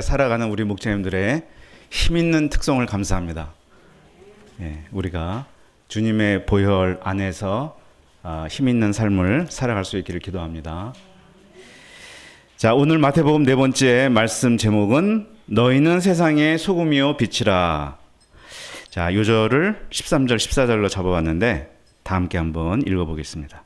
살아가는 우리 목자님들의 힘있는 특성을 감사합니다. 우리가 주님의 보혈 안에서 힘있는 삶을 살아갈 수 있기를 기도합니다. 자, 오늘 마태복음 네 번째 말씀 제목은 너희는 세상의 소금이요 빛이라. 자, 요절을 13절 14절로 잡아봤는데 다 함께 한번 읽어보겠습니다.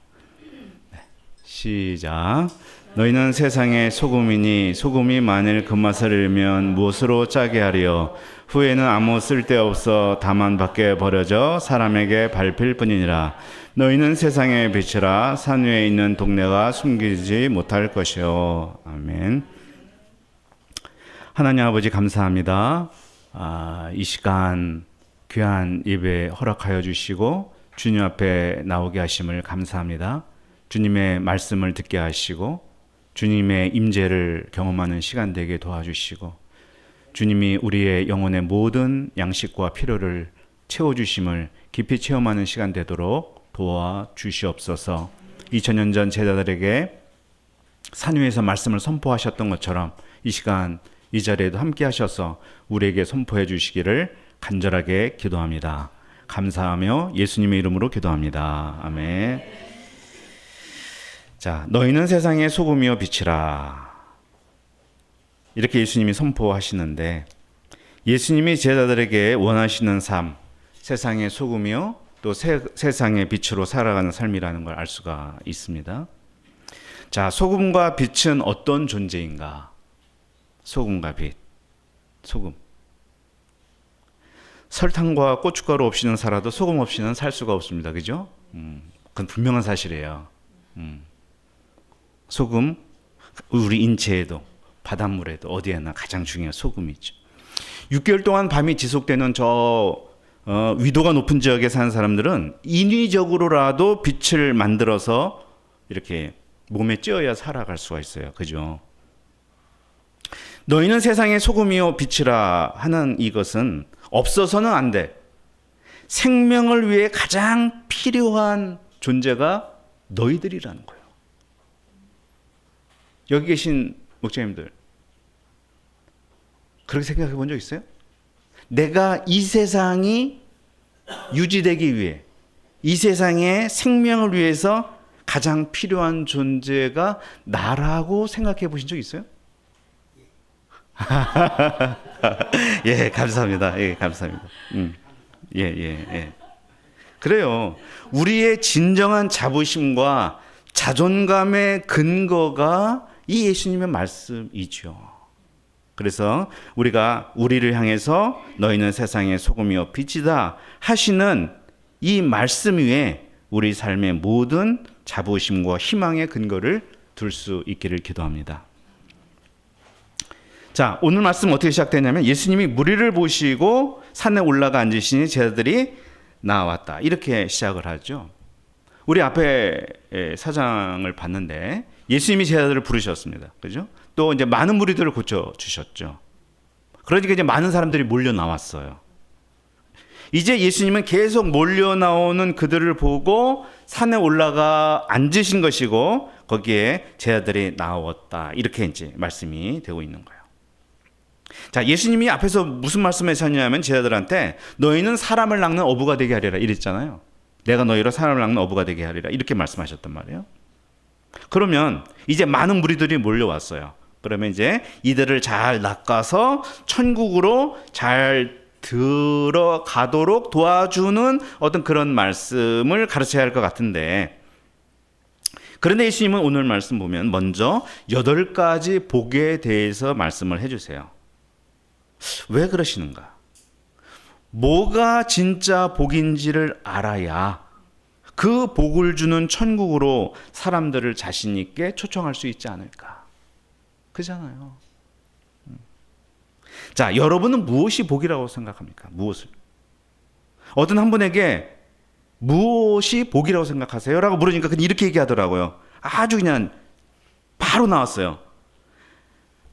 시작. 너희는 세상의 소금이니 소금이 만일 금맛을 잃으면 무엇으로 짜게 하리요? 후에는 아무 쓸데없어 다만 밖에 버려져 사람에게 밟힐 뿐이니라. 너희는 세상의 빛이라. 산 위에 있는 동네가 숨기지 못할 것이요. 아멘. 하나님 아버지 감사합니다. 이 시간 귀한 예배 허락하여 주시고 주님 앞에 나오게 하심을 감사합니다. 주님의 말씀을 듣게 하시고 주님의 임재를 경험하는 시간 되게 도와주시고 주님이 우리의 영혼의 모든 양식과 필요를 채워주심을 깊이 체험하는 시간 되도록 도와주시옵소서. 2000년 전 제자들에게 산 위에서 말씀을 선포하셨던 것처럼 이 시간 이 자리에도 함께 하셔서 우리에게 선포해 주시기를 간절하게 기도합니다. 감사하며 예수님의 이름으로 기도합니다. 아멘. 자, 너희는 세상의 소금이요 빛이라. 이렇게 예수님이 선포하시는데 예수님이 제자들에게 원하시는 삶, 세상의 소금이요 또 세상의 빛으로 살아가는 삶이라는 걸 알 수가 있습니다. 자, 소금과 빛은 어떤 존재인가? 소금과 빛. 소금. 설탕과 고춧가루 없이는 살아도 소금 없이는 살 수가 없습니다. 그죠? 그건 분명한 사실이에요. 소금, 우리 인체에도 바닷물에도 어디에나 가장 중요한 소금이죠. 6개월 동안 밤이 지속되는 위도가 높은 지역에 사는 사람들은 인위적으로라도 빛을 만들어서 이렇게 몸에 쬐어야 살아갈 수가 있어요. 그죠? 너희는 세상의 소금이요 빛이라 하는 이것은 없어서는 안 돼. 생명을 위해 가장 필요한 존재가 너희들이라는 거예요. 여기 계신 목사님들 그렇게 생각해 본 적 있어요? 내가 이 세상이 유지되기 위해 이 세상의 생명을 위해서 가장 필요한 존재가 나라고 생각해 보신 적 있어요? 예, 감사합니다. 예, 감사합니다. 예. 그래요. 우리의 진정한 자부심과 자존감의 근거가 이 예수님의 말씀이죠. 그래서 우리가 우리를 향해서 너희는 세상의 소금이요 빛이다 하시는 이 말씀 위에 우리 삶의 모든 자부심과 희망의 근거를 둘 수 있기를 기도합니다. 자, 오늘 말씀 어떻게 시작되냐면 예수님이 무리를 보시고 산에 올라가 앉으시니 제자들이 나왔다. 이렇게 시작을 하죠. 우리 앞에 사장을 봤는데 예수님이 제자들을 부르셨습니다. 그죠? 또 이제 많은 무리들을 고쳐 주셨죠. 그러니까 이제 많은 사람들이 몰려 나왔어요. 이제 예수님은 계속 몰려 나오는 그들을 보고 산에 올라가 앉으신 것이고 거기에 제자들이 나왔다. 이렇게 이제 말씀이 되고 있는 거예요. 자, 예수님이 앞에서 무슨 말씀하셨냐면 제자들한테 너희는 사람을 낚는 어부가 되게 하리라 이랬잖아요. 내가 너희로 사람을 낚는 어부가 되게 하리라 이렇게 말씀하셨단 말이에요. 그러면 이제 많은 무리들이 몰려왔어요. 그러면 이제 이들을 잘 낚아서 천국으로 잘 들어가도록 도와주는 어떤 그런 말씀을 가르쳐야 할 것 같은데 그런데 예수님은 오늘 말씀 보면 먼저 8가지 복에 대해서 말씀을 해주세요. 왜 그러시는가? 뭐가 진짜 복인지를 알아야 그 복을 주는 천국으로 사람들을 자신 있게 초청할 수 있지 않을까? 그잖아요. 자, 여러분은 무엇이 복이라고 생각합니까? 무엇을? 어떤 한 분에게 무엇이 복이라고 생각하세요? 라고 물으니까 그냥 이렇게 얘기하더라고요. 아주 그냥 바로 나왔어요.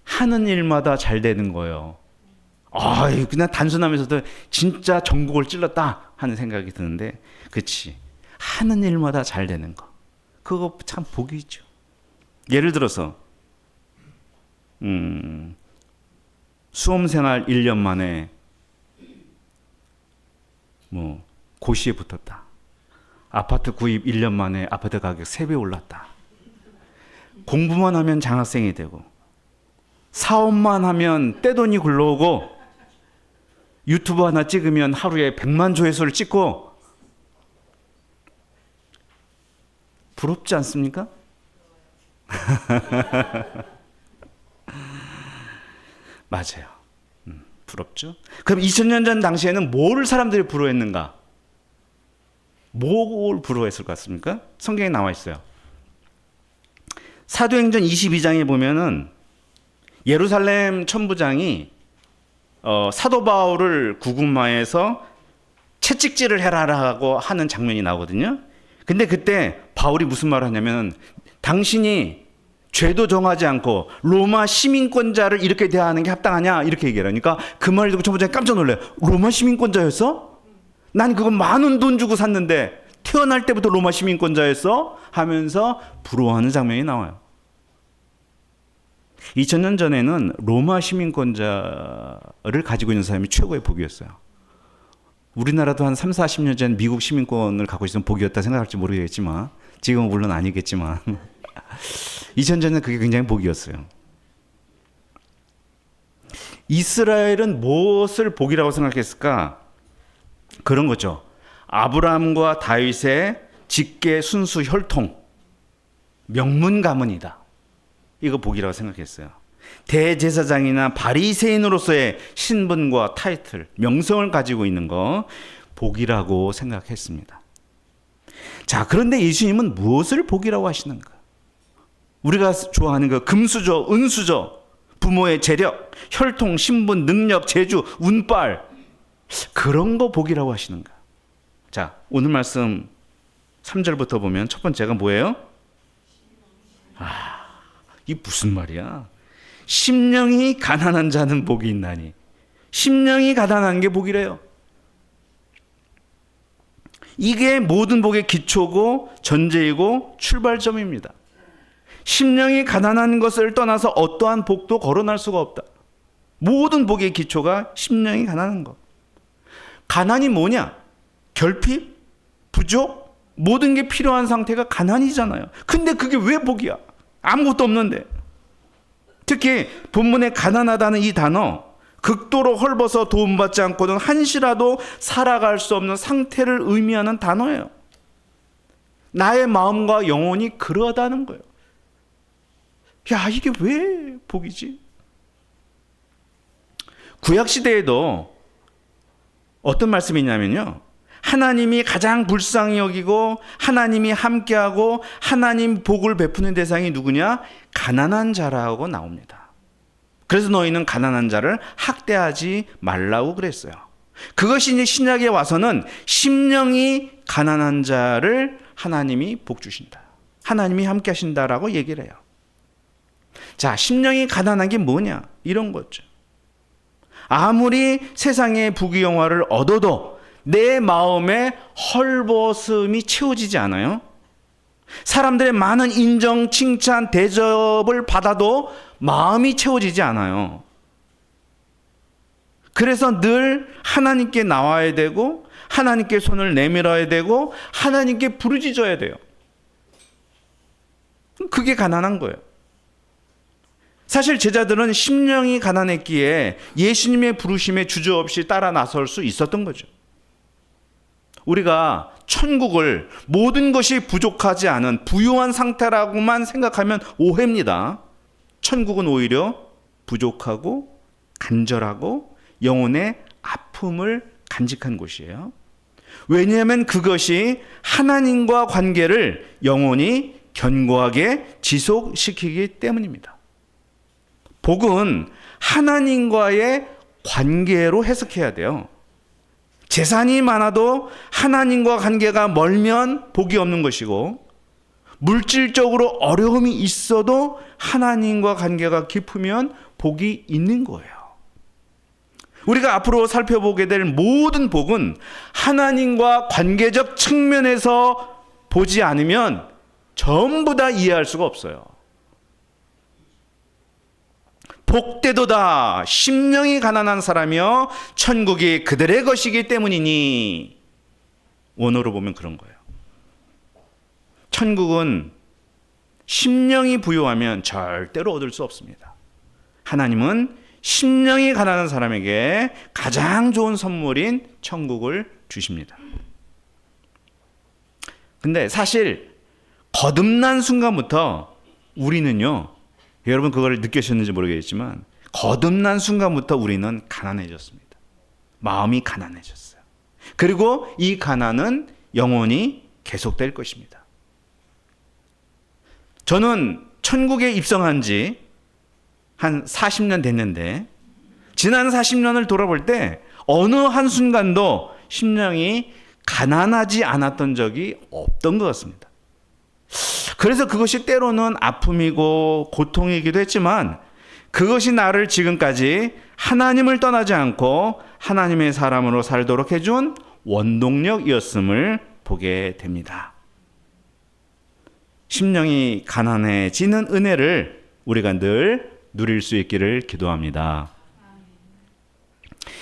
하는 일마다 잘 되는 거예요. 그냥 단순하면서도 진짜 전국을 찔렀다 하는 생각이 드는데 그치. 하는 일마다 잘 되는 거. 그거 참 복이죠. 예를 들어서 수험생활 1년 만에 고시에 붙었다. 아파트 구입 1년 만에 아파트 가격 3배 올랐다. 공부만 하면 장학생이 되고 사업만 하면 떼돈이 굴러오고 유튜브 하나 찍으면 하루에 100만 조회수를 찍고 부럽지 않습니까? 맞아요. 부럽죠? 그럼 2000년 전 당시에는 뭘 사람들이 부러워했는가? 뭘 부러워했을 것 같습니까? 성경에 나와 있어요. 사도행전 22장에 보면은 예루살렘 천부장이 사도 바울을 구금하여서 채찍질을 해라라고 하는 장면이 나오거든요. 근데 그때 바울이 무슨 말을 하냐면 당신이 죄도 정하지 않고 로마 시민권자를 이렇게 대하는 게 합당하냐 이렇게 얘기를 하니까 그 말을 듣고 천부장이 깜짝 놀래요. 로마 시민권자였어? 난 그거 많은 돈 주고 샀는데 태어날 때부터 로마 시민권자였어? 하면서 부러워하는 장면이 나와요. 2000년 전에는 로마 시민권자를 가지고 있는 사람이 최고의 복이었어요. 우리나라도 한 3, 40년 전 미국 시민권을 갖고 있으면 복이었다 생각할지 모르겠지만 지금은 물론 아니겠지만 2000년에는 그게 굉장히 복이었어요. 이스라엘은 무엇을 복이라고 생각했을까? 그런 거죠. 아브라함과 다윗의 직계 순수 혈통, 명문 가문이다. 이거 복이라고 생각했어요. 대제사장이나 바리새인으로서의 신분과 타이틀, 명성을 가지고 있는 거 복이라고 생각했습니다. 자, 그런데 예수님은 무엇을 복이라고 하시는가? 우리가 좋아하는 그 금수저, 은수저, 부모의 재력, 혈통, 신분, 능력, 재주, 운빨 그런 거 복이라고 하시는가? 자, 오늘 말씀 3절부터 보면 첫 번째가 뭐예요? 이게 무슨 말이야? 심령이 가난한 자는 복이 있나니. 심령이 가난한 게 복이래요. 이게 모든 복의 기초고 전제이고 출발점입니다. 심령이 가난한 것을 떠나서 어떠한 복도 거론할 수가 없다. 모든 복의 기초가 심령이 가난한 것. 가난이 뭐냐? 결핍? 부족? 모든 게 필요한 상태가 가난이잖아요. 근데 그게 왜 복이야? 아무것도 없는데. 특히 본문에 가난하다는 이 단어, 극도로 헐벗어 도움받지 않고는 한시라도 살아갈 수 없는 상태를 의미하는 단어예요. 나의 마음과 영혼이 그러하다는 거예요. 야, 이게 왜 복이지? 구약시대에도 어떤 말씀이 있냐면요, 하나님이 가장 불쌍히 여기고 하나님이 함께하고 하나님 복을 베푸는 대상이 누구냐? 가난한 자라고 나옵니다. 그래서 너희는 가난한 자를 학대하지 말라고 그랬어요. 그것이 이제 신약에 와서는 심령이 가난한 자를 하나님이 복 주신다, 하나님이 함께 하신다라고 얘기를 해요. 자, 심령이 가난한 게 뭐냐? 이런 거죠. 아무리 세상의 부귀영화를 얻어도 내 마음에 헐벗음이 채워지지 않아요. 사람들의 많은 인정, 칭찬, 대접을 받아도 마음이 채워지지 않아요. 그래서 늘 하나님께 나와야 되고 하나님께 손을 내밀어야 되고 하나님께 부르짖어야 돼요. 그게 가난한 거예요. 사실 제자들은 심령이 가난했기에 예수님의 부르심에 주저없이 따라 나설 수 있었던 거죠. 우리가 천국을 모든 것이 부족하지 않은 부유한 상태라고만 생각하면 오해입니다. 천국은 오히려 부족하고 간절하고 영혼의 아픔을 간직한 곳이에요. 왜냐하면 그것이 하나님과 관계를 영원히 견고하게 지속시키기 때문입니다. 복은 하나님과의 관계로 해석해야 돼요. 재산이 많아도 하나님과 관계가 멀면 복이 없는 것이고, 물질적으로 어려움이 있어도 하나님과 관계가 깊으면 복이 있는 거예요. 우리가 앞으로 살펴보게 될 모든 복은 하나님과 관계적 측면에서 보지 않으면 전부 다 이해할 수가 없어요. 복되도다 심령이 가난한 사람이여 천국이 그들의 것이기 때문이니. 원어로 보면 그런 거예요. 천국은 심령이 부유하면 절대로 얻을 수 없습니다. 하나님은 심령이 가난한 사람에게 가장 좋은 선물인 천국을 주십니다. 근데 사실 거듭난 순간부터 우리는요, 여러분 그걸 느끼셨는지 모르겠지만 거듭난 순간부터 우리는 가난해졌습니다. 마음이 가난해졌어요. 그리고 이 가난은 영원히 계속될 것입니다. 저는 천국에 입성한 지 한 40년 됐는데 지난 40년을 돌아볼 때 어느 한순간도 심령이 가난하지 않았던 적이 없던 것 같습니다. 그래서 그것이 때로는 아픔이고 고통이기도 했지만 그것이 나를 지금까지 하나님을 떠나지 않고 하나님의 사람으로 살도록 해준 원동력이었음을 보게 됩니다. 심령이 가난해지는 은혜를 우리가 늘 누릴 수 있기를 기도합니다.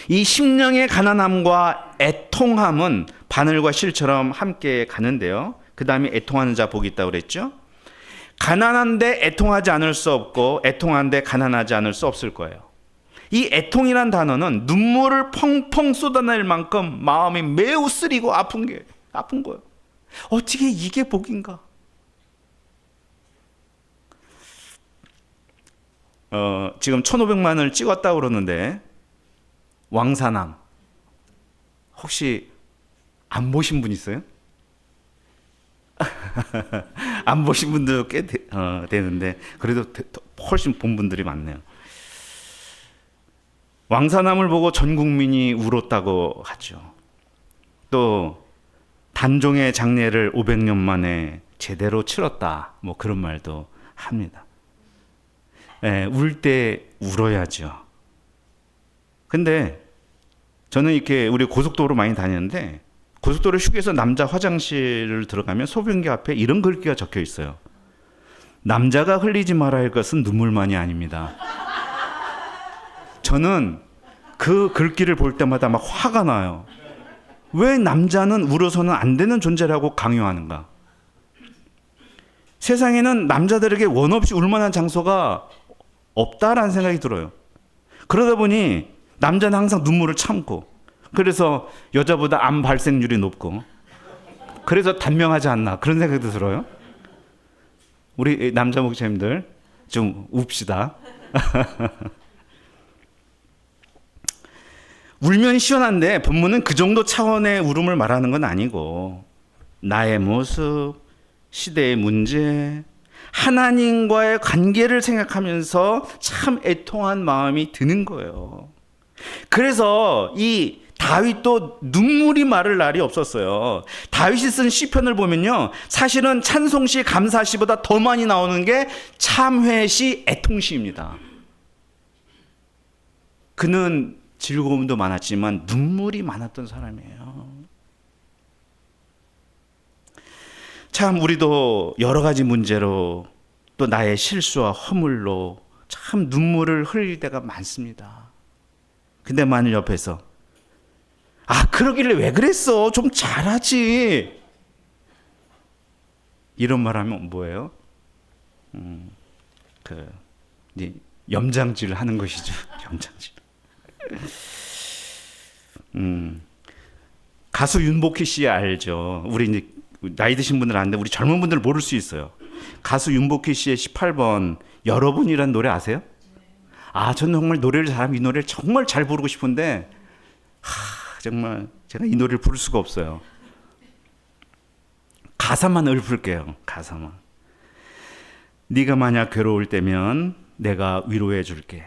이 심령의 가난함과 애통함은 바늘과 실처럼 함께 가는데요. 그 다음에 애통하는 자 복이 있다고 그랬죠. 가난한데 애통하지 않을 수 없고 애통한데 가난하지 않을 수 없을 거예요. 이 애통이란 단어는 눈물을 펑펑 쏟아낼 만큼 마음이 매우 쓰리고 아픈 거예요. 어떻게 이게 복인가? 지금 1,500만을 찍었다고 그러는데 왕사남 혹시 안 보신 분 있어요? 안 보신 분도 꽤 되는데 그래도 훨씬 본 분들이 많네요. 왕사남을 보고 전 국민이 울었다고 하죠. 또 단종의 장례를 500년 만에 제대로 치렀다, 뭐 그런 말도 합니다. 울 때 울어야죠. 근데 저는 이렇게 우리 고속도로 많이 다니는데 고속도로 휴게소 남자 화장실을 들어가면 소변기 앞에 이런 글귀가 적혀 있어요. 남자가 흘리지 말아야 할 것은 눈물만이 아닙니다. 저는 그 글귀를 볼 때마다 막 화가 나요. 왜 남자는 울어서는 안 되는 존재라고 강요하는가? 세상에는 남자들에게 원 없이 울 만한 장소가 없다라는 생각이 들어요. 그러다 보니 남자는 항상 눈물을 참고, 그래서 여자보다 암 발생률이 높고, 그래서 단명하지 않나 그런 생각도 들어요. 우리 남자 목사님들 좀 웁시다. 울면 시원한데 본문은 그 정도 차원의 울음을 말하는 건 아니고 나의 모습, 시대의 문제, 하나님과의 관계를 생각하면서 참 애통한 마음이 드는 거예요. 그래서 이 다윗도 눈물이 마를 날이 없었어요. 다윗이 쓴 시편을 보면요, 사실은 찬송시, 감사시보다 더 많이 나오는 게 참회시, 애통시입니다. 그는 즐거움도 많았지만 눈물이 많았던 사람이에요. 참 우리도 여러 가지 문제로 또 나의 실수와 허물로 참 눈물을 흘릴 때가 많습니다. 근데 만일 옆에서 그러길래 왜 그랬어? 좀 잘하지. 이런 말 하면 뭐예요? 이제 염장질 하는 것이죠. 염장질. 가수 윤복희 씨 알죠? 우리 이제 나이 드신 분들은 아는데 우리 젊은 분들은 모를 수 있어요. 가수 윤복희 씨의 18번 여러분이란 노래 아세요? 저는 정말 노래를 잘하면 이 노래를 정말 잘 부르고 싶은데 정말 제가 이 노래를 부를 수가 없어요. 가사만 읊을게요. 가사만. 네가 만약 괴로울 때면 내가 위로해 줄게.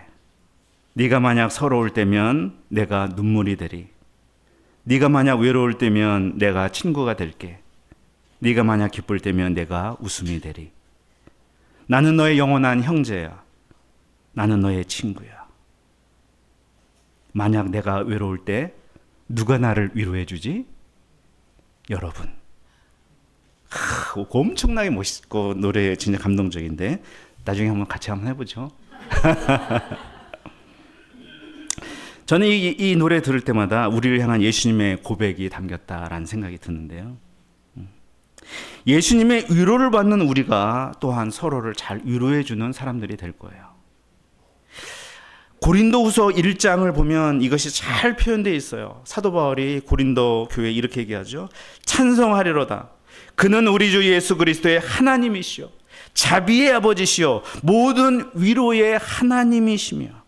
네가 만약 서러울 때면 내가 눈물이 되리. 네가 만약 외로울 때면 내가 친구가 될게. 네가 만약 기쁠 때면 내가 웃음이 되리. 나는 너의 영원한 형제야. 나는 너의 친구야. 만약 내가 외로울 때 누가 나를 위로해 주지? 여러분. 엄청나게 멋있고 노래 진짜 감동적인데 나중에 한번 같이 한번 해보죠. 저는 이 노래 들을 때마다 우리를 향한 예수님의 고백이 담겼다라는 생각이 드는데요. 예수님의 위로를 받는 우리가 또한 서로를 잘 위로해주는 사람들이 될 거예요. 고린도후서 1장을 보면 이것이 잘 표현되어 있어요. 사도 바울이 고린도 교회에 이렇게 얘기하죠. 찬송하리로다. 그는 우리 주 예수 그리스도의 하나님이시요 자비의 아버지시요 모든 위로의 하나님이시며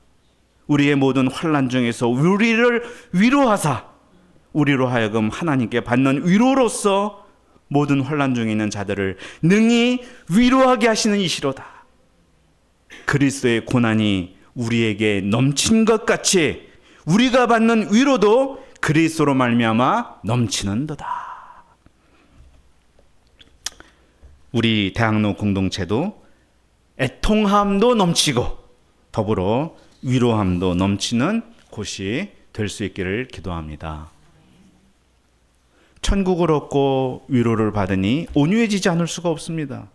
우리의 모든 환난 중에서 우리를 위로하사 우리로 하여금 하나님께 받는 위로로서 모든 환난 중에 있는 자들을 능히 위로하게 하시는 이시로다. 그리스도의 고난이 우리에게 넘친 것 같이 우리가 받는 위로도 그리스도로 말미암아 넘치는도다. 우리 대학로 공동체도 애통함도 넘치고 더불어 위로함도 넘치는 곳이 될 수 있기를 기도합니다. 천국을 얻고 위로를 받으니 온유해지지 않을 수가 없습니다.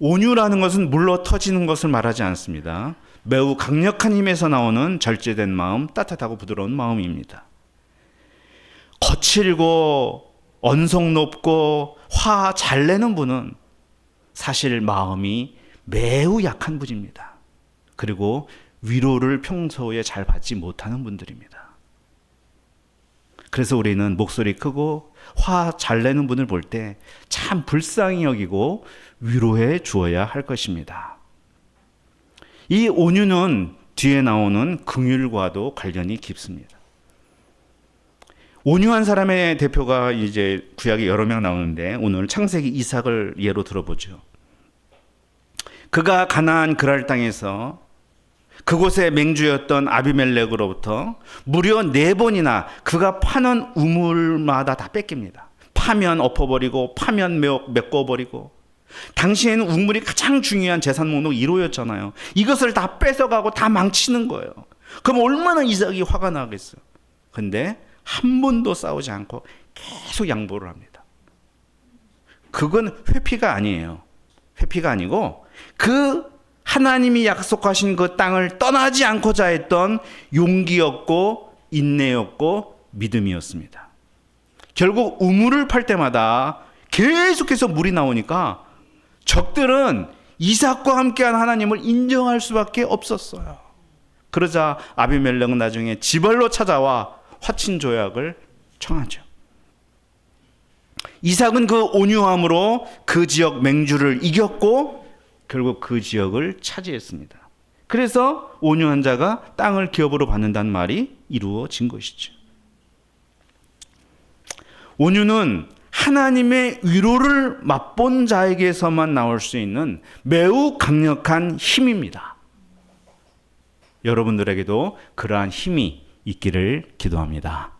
온유라는 것은 물러 터지는 것을 말하지 않습니다. 매우 강력한 힘에서 나오는 절제된 마음, 따뜻하고 부드러운 마음입니다. 거칠고 언성 높고 화 잘 내는 분은 사실 마음이 매우 약한 분입니다. 그리고 위로를 평소에 잘 받지 못하는 분들입니다. 그래서 우리는 목소리 크고 화 잘 내는 분을 볼 때 참 불쌍히 여기고 위로해 주어야 할 것입니다. 이 온유는 뒤에 나오는 긍휼과도 관련이 깊습니다. 온유한 사람의 대표가 이제 구약에 여러 명 나오는데 오늘 창세기 이삭을 예로 들어보죠. 그가 가나안 그랄 땅에서 그곳의 맹주였던 아비멜렉으로부터 무려 4번이나 그가 파는 우물마다 다 뺏깁니다. 파면 엎어버리고 파면 메꿔버리고 당시에는 우물이 가장 중요한 재산 목록 1호였잖아요. 이것을 다 뺏어가고 다 망치는 거예요. 그럼 얼마나 이삭이 화가 나겠어요. 근데 한 번도 싸우지 않고 계속 양보를 합니다. 그건 회피가 아니에요. 회피가 아니고 그 하나님이 약속하신 그 땅을 떠나지 않고자 했던 용기였고 인내였고 믿음이었습니다. 결국 우물을 팔 때마다 계속해서 물이 나오니까 적들은 이삭과 함께한 하나님을 인정할 수밖에 없었어요. 그러자 아비멜렉은 나중에 지발로 찾아와 화친 조약을 청하죠. 이삭은 그 온유함으로 그 지역 맹주를 이겼고 결국 그 지역을 차지했습니다. 그래서 온유한 자가 땅을 기업으로 받는다는 말이 이루어진 것이죠. 온유는 하나님의 위로를 맛본 자에게서만 나올 수 있는 매우 강력한 힘입니다. 여러분들에게도 그러한 힘이 있기를 기도합니다.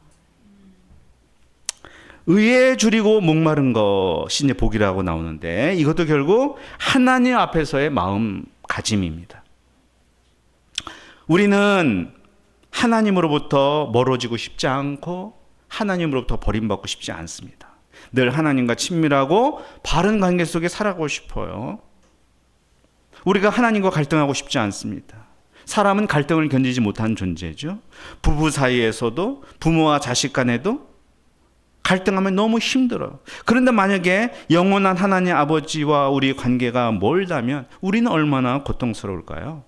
의에 줄이고 목마른 것이 이제 복이라고 나오는데 이것도 결국 하나님 앞에서의 마음가짐입니다. 우리는 하나님으로부터 멀어지고 싶지 않고 하나님으로부터 버림받고 싶지 않습니다. 늘 하나님과 친밀하고 바른 관계 속에 살아가고 싶어요. 우리가 하나님과 갈등하고 싶지 않습니다. 사람은 갈등을 견디지 못하는 존재죠. 부부 사이에서도 부모와 자식 간에도 갈등하면 너무 힘들어요. 그런데 만약에 영원한 하나님 아버지와 우리 관계가 멀다면 우리는 얼마나 고통스러울까요?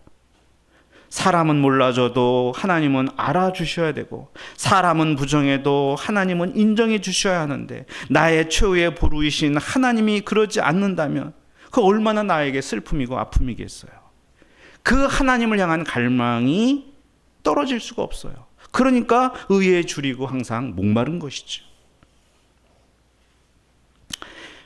사람은 몰라줘도 하나님은 알아주셔야 되고 사람은 부정해도 하나님은 인정해 주셔야 하는데 나의 최후의 보루이신 하나님이 그러지 않는다면 그 얼마나 나에게 슬픔이고 아픔이겠어요. 그 하나님을 향한 갈망이 떨어질 수가 없어요. 그러니까 의에 줄이고 항상 목마른 것이죠.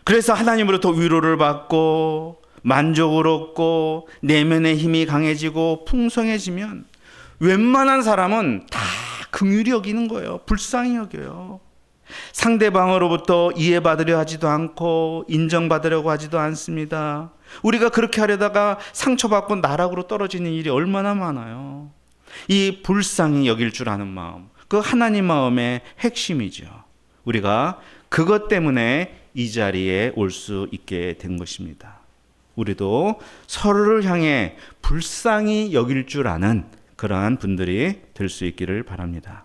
그래서 하나님으로부터 위로를 받고 만족을 얻고 내면의 힘이 강해지고 풍성해지면 웬만한 사람은 다 긍휼히 여기는 거예요. 불쌍히 여겨요. 상대방으로부터 이해받으려 하지도 않고 인정받으려고 하지도 않습니다. 우리가 그렇게 하려다가 상처받고 나락으로 떨어지는 일이 얼마나 많아요. 이 불쌍히 여길 줄 아는 마음, 그 하나님 마음의 핵심이죠. 우리가 그것 때문에 이 자리에 올 수 있게 된 것입니다. 우리도 서로를 향해 불쌍히 여길 줄 아는 그러한 분들이 될 수 있기를 바랍니다.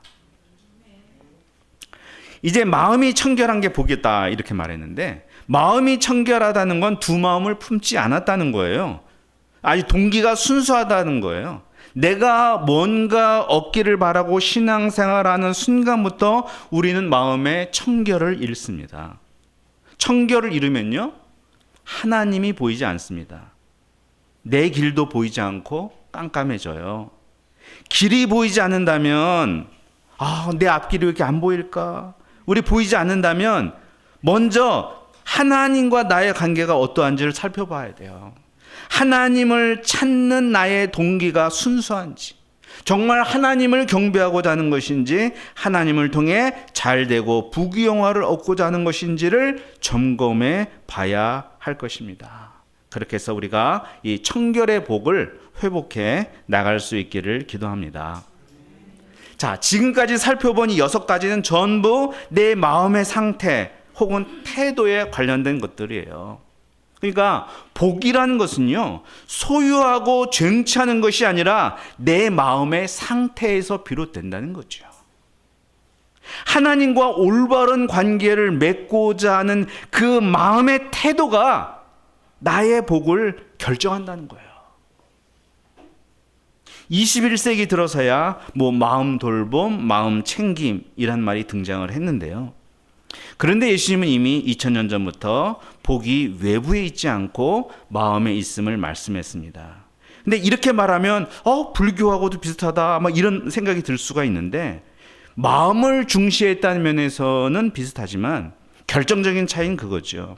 이제 마음이 청결한 게 복이다 이렇게 말했는데, 마음이 청결하다는 건 두 마음을 품지 않았다는 거예요. 아주 동기가 순수하다는 거예요. 내가 뭔가 얻기를 바라고 신앙생활하는 순간부터 우리는 마음의 청결을 잃습니다. 청결을 잃으면요, 하나님이 보이지 않습니다. 내 길도 보이지 않고 깜깜해져요. 길이 보이지 않는다면, 내 앞길이 왜 이렇게 안 보일까? 우리 보이지 않는다면 먼저 하나님과 나의 관계가 어떠한지를 살펴봐야 돼요. 하나님을 찾는 나의 동기가 순수한지, 정말 하나님을 경배하고자 하는 것인지, 하나님을 통해 잘되고 부귀영화를 얻고자 하는 것인지를 점검해 봐야 할 것입니다. 그렇게 해서 우리가 이 청결의 복을 회복해 나갈 수 있기를 기도합니다. 자, 지금까지 살펴본 이 6가지는 전부 내 마음의 상태 혹은 태도에 관련된 것들이에요. 그러니까 복이라는 것은요, 소유하고 쟁취하는 것이 아니라 내 마음의 상태에서 비롯된다는 거죠. 하나님과 올바른 관계를 맺고자 하는 그 마음의 태도가 나의 복을 결정한다는 거예요. 21세기 들어서야 마음 돌봄, 마음 챙김이란 말이 등장을 했는데요. 그런데 예수님은 이미 2000년 전부터 복이 외부에 있지 않고 마음에 있음을 말씀했습니다. 근데 이렇게 말하면 불교하고도 비슷하다 이런 생각이 들 수가 있는데, 마음을 중시했다는 면에서는 비슷하지만 결정적인 차이는 그거죠.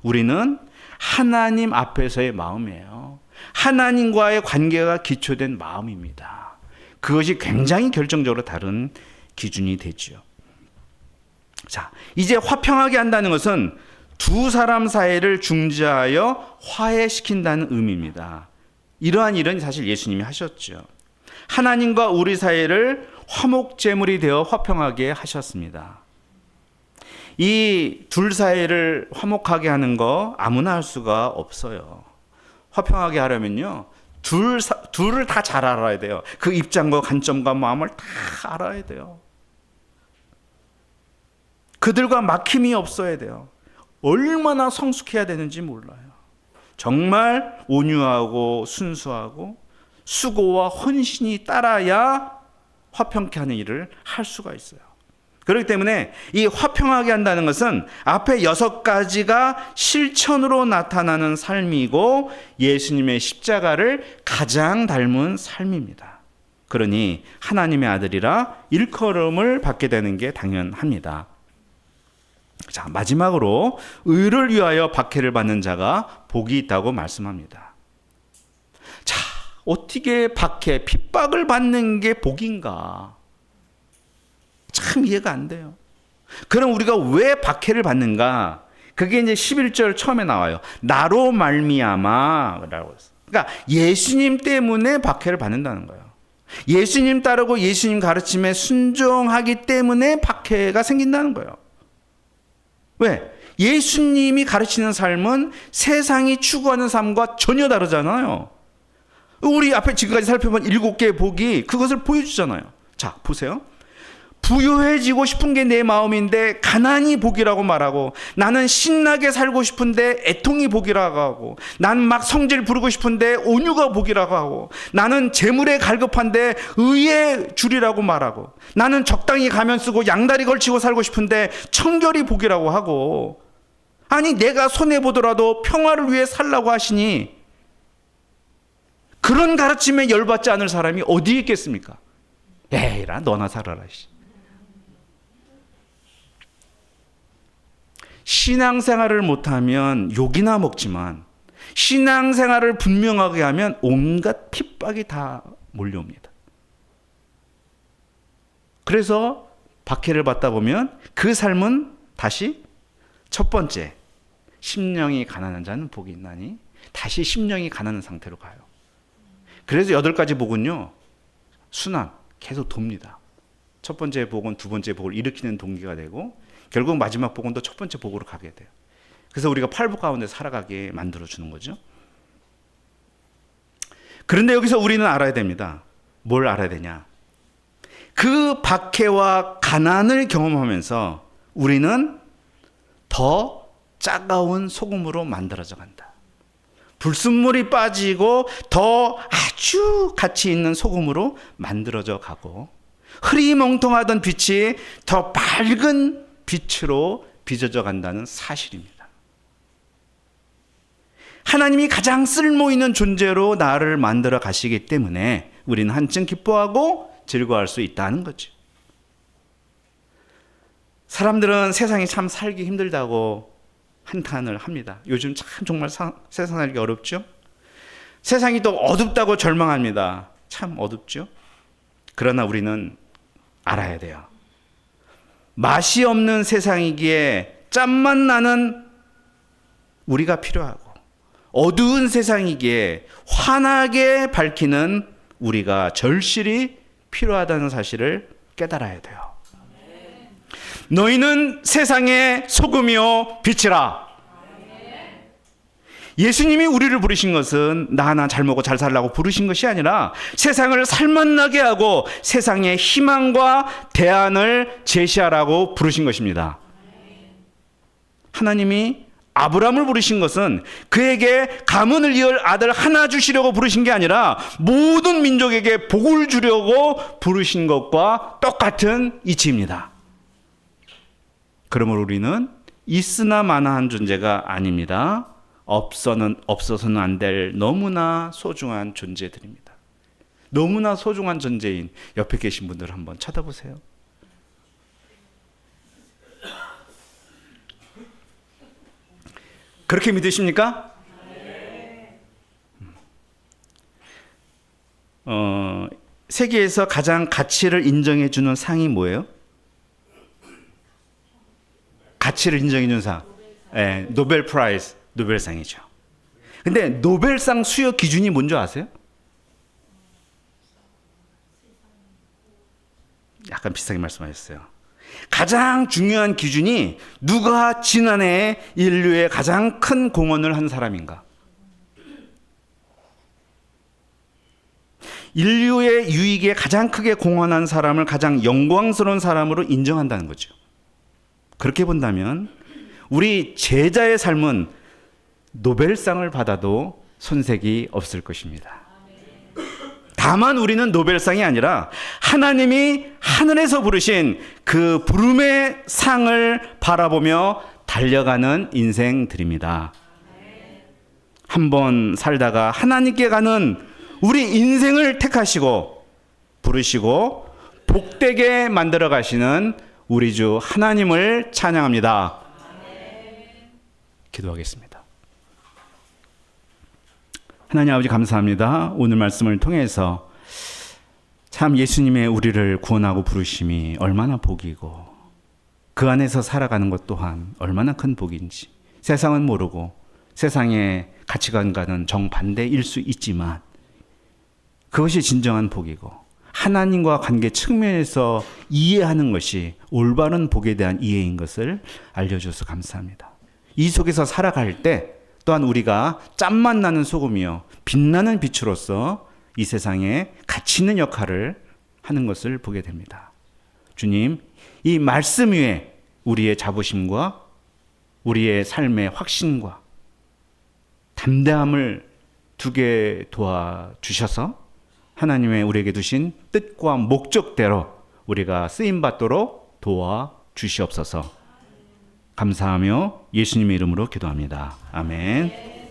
우리는 하나님 앞에서의 마음이에요. 하나님과의 관계가 기초된 마음입니다. 그것이 굉장히 결정적으로 다른 기준이 되죠. 자, 이제 화평하게 한다는 것은 두 사람 사이를 중재하여 화해시킨다는 의미입니다. 이러한 일은 사실 예수님이 하셨죠. 하나님과 우리 사이를 화목제물이 되어 화평하게 하셨습니다. 이 둘 사이를 화목하게 하는 거 아무나 할 수가 없어요. 화평하게 하려면요, 둘을 다 잘 알아야 돼요. 그 입장과 관점과 마음을 다 알아야 돼요. 그들과 막힘이 없어야 돼요. 얼마나 성숙해야 되는지 몰라요. 정말 온유하고 순수하고 수고와 헌신이 따라야 화평케 하는 일을 할 수가 있어요. 그렇기 때문에 이 화평하게 한다는 것은 앞에 6가지가 실천으로 나타나는 삶이고 예수님의 십자가를 가장 닮은 삶입니다. 그러니 하나님의 아들이라 일컬음을 받게 되는 게 당연합니다. 자, 마지막으로 의를 위하여 박해를 받는 자가 복이 있다고 말씀합니다. 자, 어떻게 박해, 핍박을 받는 게 복인가? 참 이해가 안 돼요. 그럼 우리가 왜 박해를 받는가? 그게 이제 11절 처음에 나와요. 나로 말미암아라고 했어요. 그러니까 예수님 때문에 박해를 받는다는 거예요. 예수님 따르고 예수님 가르침에 순종하기 때문에 박해가 생긴다는 거예요. 왜? 예수님이 가르치는 삶은 세상이 추구하는 삶과 전혀 다르잖아요. 우리 앞에 지금까지 살펴본 7개의 복이 그것을 보여주잖아요. 자, 보세요. 부유해지고 싶은 게 내 마음인데 가난이 복이라고 말하고, 나는 신나게 살고 싶은데 애통이 복이라고 하고, 나는 막 성질 부르고 싶은데 온유가 복이라고 하고, 나는 재물에 갈급한데 의에 줄이라고 말하고, 나는 적당히 가면 쓰고 양다리 걸치고 살고 싶은데 청결이 복이라고 하고, 아니 내가 손해보더라도 평화를 위해 살라고 하시니 그런 가르침에 열받지 않을 사람이 어디 있겠습니까? 에이라 너나 살아라. 신앙생활을 못하면 욕이나 먹지만 신앙생활을 분명하게 하면 온갖 핍박이 다 몰려옵니다. 그래서 박해를 받다 보면 그 삶은 다시 첫 번째, 심령이 가난한 자는 복이 있나니, 다시 심령이 가난한 상태로 가요. 그래서 8가지 복은요, 순환 계속 돕니다. 첫 번째 복은 두 번째 복을 일으키는 동기가 되고, 결국 마지막 복은 또 첫 번째 복으로 가게 돼요. 그래서 우리가 8복 가운데 살아가게 만들어주는 거죠. 그런데 여기서 우리는 알아야 됩니다. 뭘 알아야 되냐? 그 박해와 가난을 경험하면서 우리는 더 차가운 소금으로 만들어져 간다. 불순물이 빠지고 더 아주 가치 있는 소금으로 만들어져 가고, 흐리멍텅하던 빛이 더 밝은 빛으로 빚어져 간다는 사실입니다. 하나님이 가장 쓸모있는 존재로 나를 만들어 가시기 때문에 우리는 한층 기뻐하고 즐거워할 수 있다는 거죠. 사람들은 세상이 참 살기 힘들다고 한탄을 합니다. 요즘 참 정말 세상 살기 어렵죠? 세상이 또 어둡다고 절망합니다. 참 어둡죠? 그러나 우리는 알아야 돼요. 맛이 없는 세상이기에 짠맛 나는 우리가 필요하고, 어두운 세상이기에 환하게 밝히는 우리가 절실히 필요하다는 사실을 깨달아야 돼요. 너희는 세상의 소금이요 빛이라. 예수님이 우리를 부르신 것은 나 하나 잘 먹고 잘 살라고 부르신 것이 아니라 세상을 살맛나게 하고 세상의 희망과 대안을 제시하라고 부르신 것입니다. 하나님이 아브라함을 부르신 것은 그에게 가문을 이을 아들 하나 주시려고 부르신 게 아니라 모든 민족에게 복을 주려고 부르신 것과 똑같은 이치입니다. 그러므로 우리는 있으나 마나한 존재가 아닙니다. 없어서는 안 될 너무나 소중한 존재들입니다. 너무나 소중한 존재인 옆에 계신 분들 한번 쳐다보세요. 그렇게 믿으십니까? 세계에서 가장 가치를 인정해 주는 상이 뭐예요? 가치를 인정해 주는 상. 네, 노벨 프라이즈, 노벨상이죠. 근데 노벨상 수여 기준이 뭔지 아세요? 약간 비슷하게 말씀하셨어요. 가장 중요한 기준이 누가 지난해 인류에 가장 큰 공헌을 한 사람인가. 인류의 유익에 가장 크게 공헌한 사람을 가장 영광스러운 사람으로 인정한다는 거죠. 그렇게 본다면 우리 제자의 삶은 노벨상을 받아도 손색이 없을 것입니다. 다만 우리는 노벨상이 아니라 하나님이 하늘에서 부르신 그 부름의 상을 바라보며 달려가는 인생들입니다. 한번 살다가 하나님께 가는 우리 인생을 택하시고 부르시고 복되게 만들어 가시는 우리 주 하나님을 찬양합니다. 기도하겠습니다. 하나님 아버지 감사합니다. 오늘 말씀을 통해서 참 예수님의 우리를 구원하고 부르심이 얼마나 복이고 그 안에서 살아가는 것 또한 얼마나 큰 복인지, 세상은 모르고 세상의 가치관과는 정반대일 수 있지만 그것이 진정한 복이고 하나님과 관계 측면에서 이해하는 것이 올바른 복에 대한 이해인 것을 알려줘서 감사합니다. 이 속에서 살아갈 때 또한 우리가 짠맛 나는 소금이요 빛나는 빛으로서 이 세상에 가치 있는 역할을 하는 것을 보게 됩니다. 주님, 이 말씀 위에 우리의 자부심과 우리의 삶의 확신과 담대함을 두게 도와주셔서 하나님의 우리에게 두신 뜻과 목적대로 우리가 쓰임받도록 도와주시옵소서. 감사하며 예수님의 이름으로 기도합니다. 아멘.